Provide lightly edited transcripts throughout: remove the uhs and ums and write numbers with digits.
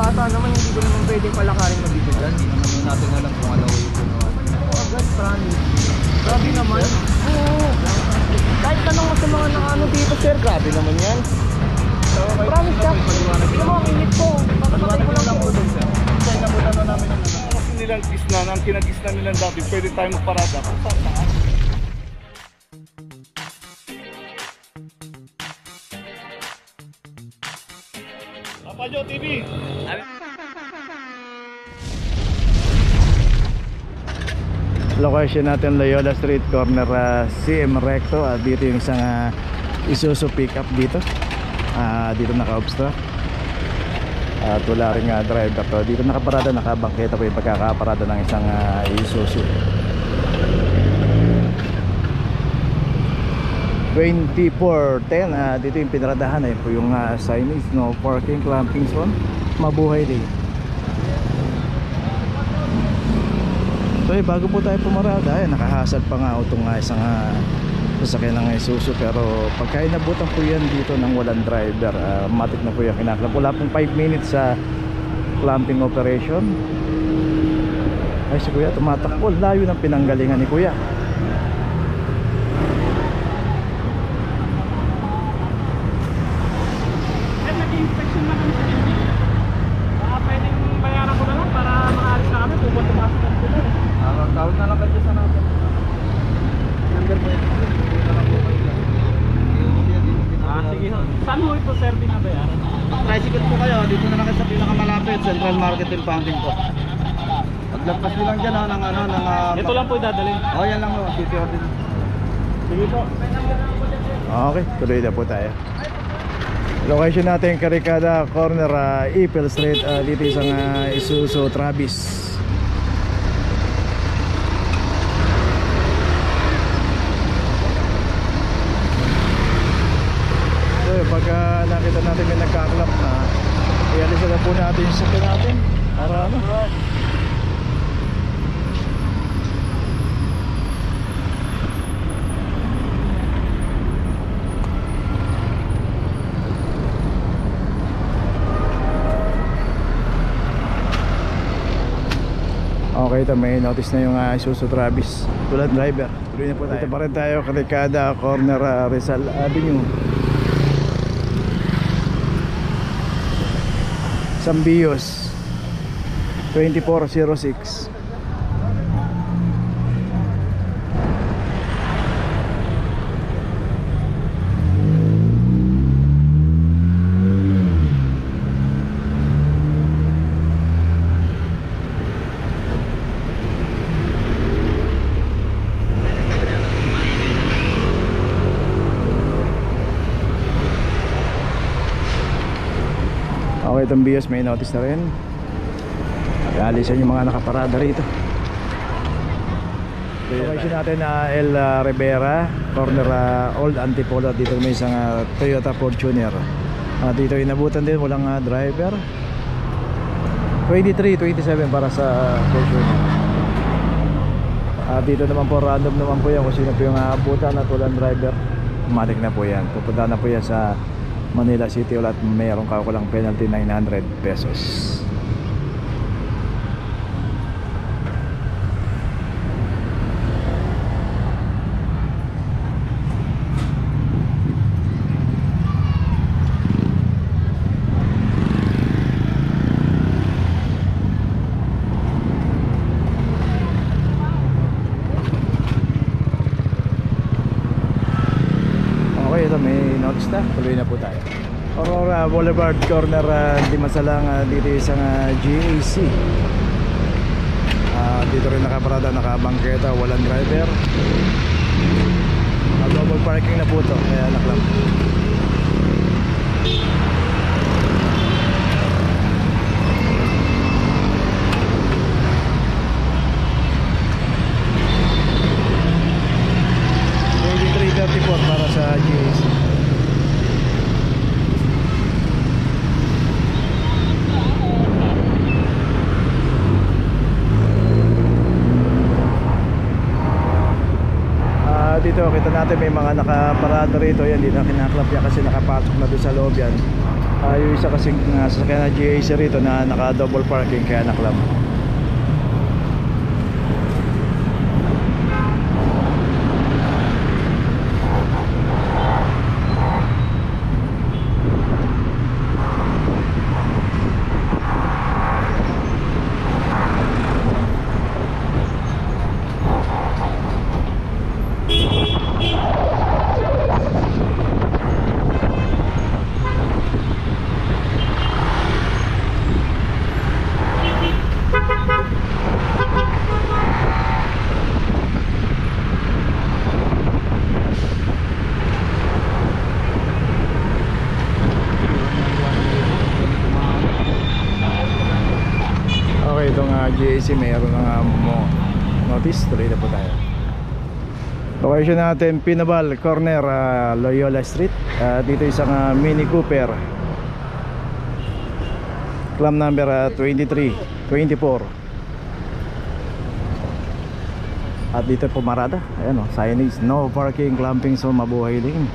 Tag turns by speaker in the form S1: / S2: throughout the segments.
S1: bata naman, hindi ko naman pwedeng palakarin mabibilan.
S2: Hindi naman natin alam kung ano yung ginawa.
S1: Ako agad, promise. Grabe naman. Oo. Kahit tanong mo sa mga nakaano dito, sir, grabe naman yan. Promise ka. Hindi mo ang init ko. Papatay ko lang po.
S2: Kaya nabutan na namin ang kasi nilang gisna, ang kinagisna nilang dati, pwede tayo magparada. Kung saan saan? Papajo TV!
S3: Location natin Loyola Street, corner CM Recto. Dito yung isang Isuzu pickup dito. Dito naka-obstruct. At wala rin driver to. Dito nakaparada, nakabangketa po yung pagkakaparada ng isang Isuzu 2410. Dito yung pinaradahan. Ayun po yung signage, no parking, clamping zone. Mabuhay din. So bago po tayo pumarada, nakahasad pa nga itong isang sasakyan ng Isuzu. Pero pagka inabutan po yan dito ng walang driver, matik na po yung kinaklam. Wala pong 5 minutes sa clamping operation. Ay si kuya tumatakbo, layo ng pinanggalingan ni kuya.
S1: Nag-inspection na kami sa hindi. Baka pwedeng bayaran ko na lang para makaalis na kami. Pupunta pa sa kanila.
S2: Tawag na lang kayo sa natin. Number po yun.
S1: Sige. Saan mo ito, sir, binabayaran?
S2: Tricycle po kayo, dito na lang kayo sa pinakamalapit, Central Market and Fountain po. Paglagpas nyo lang dyan ng ano, ng...
S1: Ito lang po dadalhin.
S2: Oh, yan lang po, city order.
S1: Sige po.
S3: Okay, tuloy na po tayo. Location natin Karikada corner, Ipil Street. Dito isang Isuzu Travis. Pagka nakita natin may nagkaklap na, ialisan na po natin yung sakyan natin para ano. Okay, ito may notice na yung Isuzu Travis. Tulad driver. Tuloy na po tayo. Dito pa rin tayo, Karikada corner, Rizal Avenue, Sambios 2406. Okay, itong BS may notice na rin. Alisan yung mga nakaparada rito. Location natin El Rivera corner, Old Antipolo. Dito may isang Toyota Fortuner. Dito inabutan din, walang driver. 23-27 para sa Fortuner. Dito naman po random naman po yan kung sino po yung abutan at walang driver. Matik na po yan. Pupunta na po yan sa Manila City Hall at mayroong kakulang penalty 900 pesos. Okay, ito may notice na. Tuloy na po tayo. Aurora Boulevard corner, Dimasalang. Dito isang GAC. Dito rin nakaparada, nakabangketa, walang driver. Double parking na po ito, kaya naklam. Para sa GAC. Dito kita natin may mga nakaparada rito. Yan, dito kinaklap yan kasi nakapasok na doon sa loob yan. Yung isa kasing sasakyan na GAC rito na naka double parking kaya naklam. Itong GAC mayroon ng notice. Tuloy na po tayo. Location natin Pinabal corner, Loyola Street. Dito isang Mini Cooper, claim number 2324. At dito pumarada. Ayan signage, no parking, clamping zone, mabuhay din.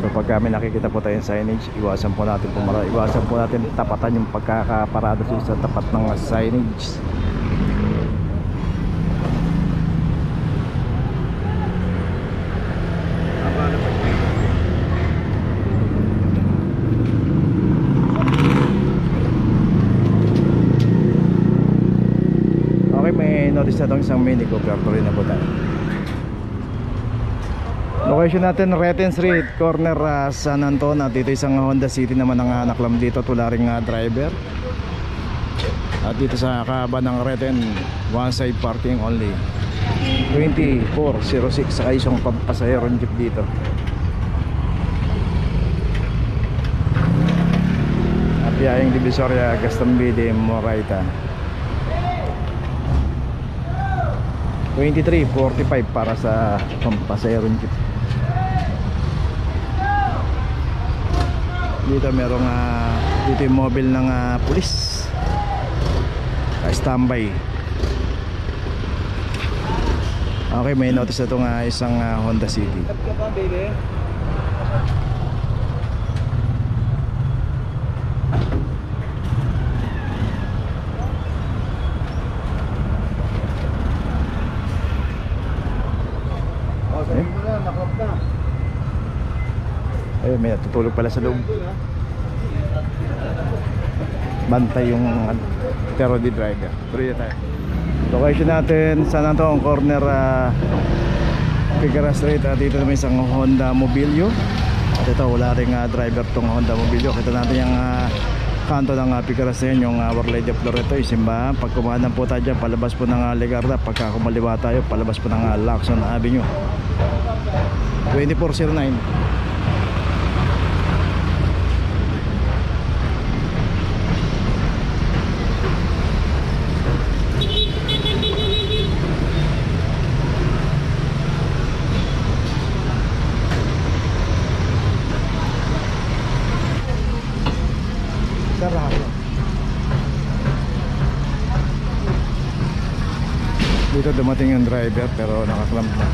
S3: So pagka may nakikita po tayong signage, iwasan po natin pumarada. Iwasan po natin tapatan yung pagkakaparada sa tapat ng signage. Okay, may notice na itong isang Mini Cooper. Tuloy na po tayo. Location natin Reten Street corner, San Antonio. Dito isang Honda City naman ang naklam dito, tularing driver. At dito sa kaaba ng Reten, one side parking only, 2406. Saka isang pampasahero jeep dito. At biyaheng Divisoria, Gastambide, Moraita, 2345 para sa pampasahero jeep. Dito merong dito yung mobile ng pulis, standby. Okay, may notice na itong isang Honda City. Ay, may natutulog pala sa loob. Bantay yung pero di driver. Tuloy tayo. Location natin San Antonio corner, Figueroa Street. Dito naman isang Honda Mobilio. At ito wala ring driver tong Honda Mobilio. Kita natin yung kanto ng Figueroa Street, yung Our Lady of Loreto, yung simbahan. Pag kumanan po tayo dyan, palabas po ng Legarda. Pagka kumaliwa tayo, palabas po ng Lacson Avenue, 2409. Dito dumating yung driver pero nakaklamp na.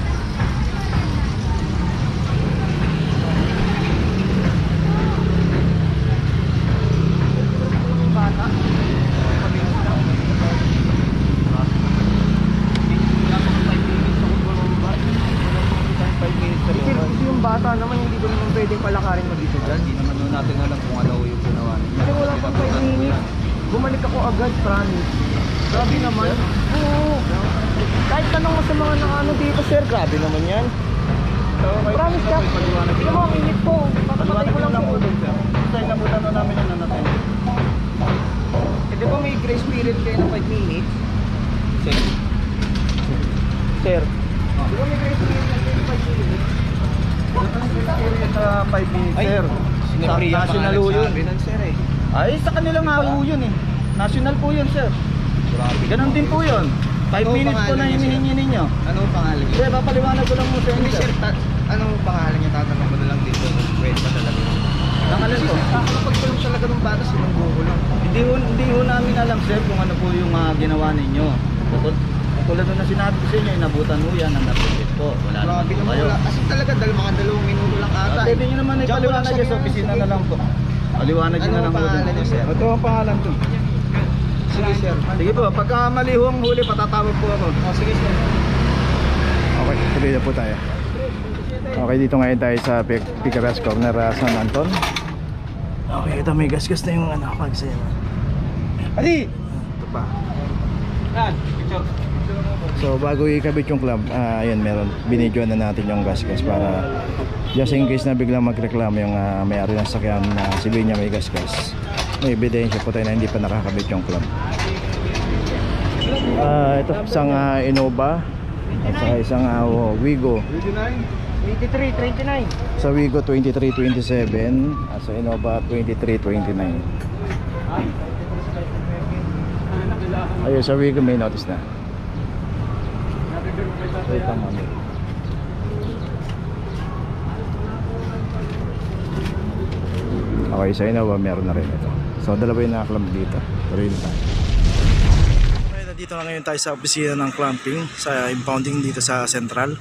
S1: Yung bata naman hindi ko naman pwedeng palakarin mo dito dyan.
S2: Hindi naman nun natin alam kung ano yung ginawa niya.
S1: Kasi wala pang 5 minutes. Bumalik ako agad, promise. Grabe naman. Oo. Kahit tanong mo sa mga nakano dito, sir, grabe naman yan. Promise ka. Hindi mo ang init ko. Papatay ko lang po.
S2: Sir, inabutan na namin yung natin.
S1: Di ba may grace period kayo ng 5 minutes? Sir. Sir. Di ba may grace period kayo ng 5 minutes?
S2: Sa 5 minutes, sir. National po yun. Ay, sa kanila nga po yun eh. National po yun, sir. Ganon din po yun. 5 minutes po na hinihingi ninyo.
S1: Anong pangalan niya?
S2: Sir, papaliwanag ko lang mo sa inyo, sir.
S1: Anong pangalan niya? Tatanong ko na lang dito. Pwede pa talaga.
S2: Nangalan po.
S1: Pagtulong talaga ng bata, sinunggo ko lang.
S2: Hindi ho namin alam, sir, kung ano po yung ginawa ninyo. Tulad na sinabi ko sa inyo, inabutan ho yan ng napipit po. Wala naman po kayo.
S1: Kasi talaga, mga 2 minuto lang ata.
S2: Pwede nyo naman ipaliwanag sa opisina na lang po. Aliwanag nyo na lang huli. Ito ang pangalan to.
S1: Sige sir.
S2: Sige po, pagka mali ho ang huli, patatawag po ako.
S1: Sige sir.
S3: Okay, tuloy na po tayo. Okay, dito ngayon tayo sa Picaras Corner, San Anton. Okay, ito may gasgas na yung ano, pagsaya.
S2: Ali!
S3: Ito pa.
S1: Picture.
S3: So bago ikabit yung club, ayun, meron, binidyoan na natin yung gasgas para just in case na biglang magreklamo yung may-ari ng sakyan na sabihin niya may gasgas. May ebidensya po tayo na hindi pa nakakabit yung club. Ito, isang Innova at saka isang Wigo.
S1: 23, 29.
S3: Sa Wigo 2327 at sa Innova 2329. Ayun, sa Wigo may notice na. Wait lang mami. Okay, sa Innova meron na rin ito. So dalawa yung nakaklump dito. Tuloy na tayo. Okay, nandito na ngayon tayo sa opisina ng clamping sa impounding dito sa Central.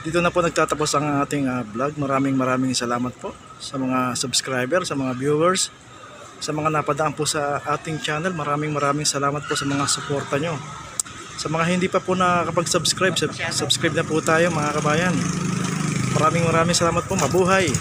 S3: Dito na po nagtatapos ang ating vlog. Maraming salamat po sa mga subscriber, sa mga viewers, sa mga napadaan po sa ating channel. Maraming salamat po sa mga suporta nyo. Sa mga hindi pa po nakakapag-subscribe, subscribe na po tayo mga kabayan. Maraming salamat po. Mabuhay!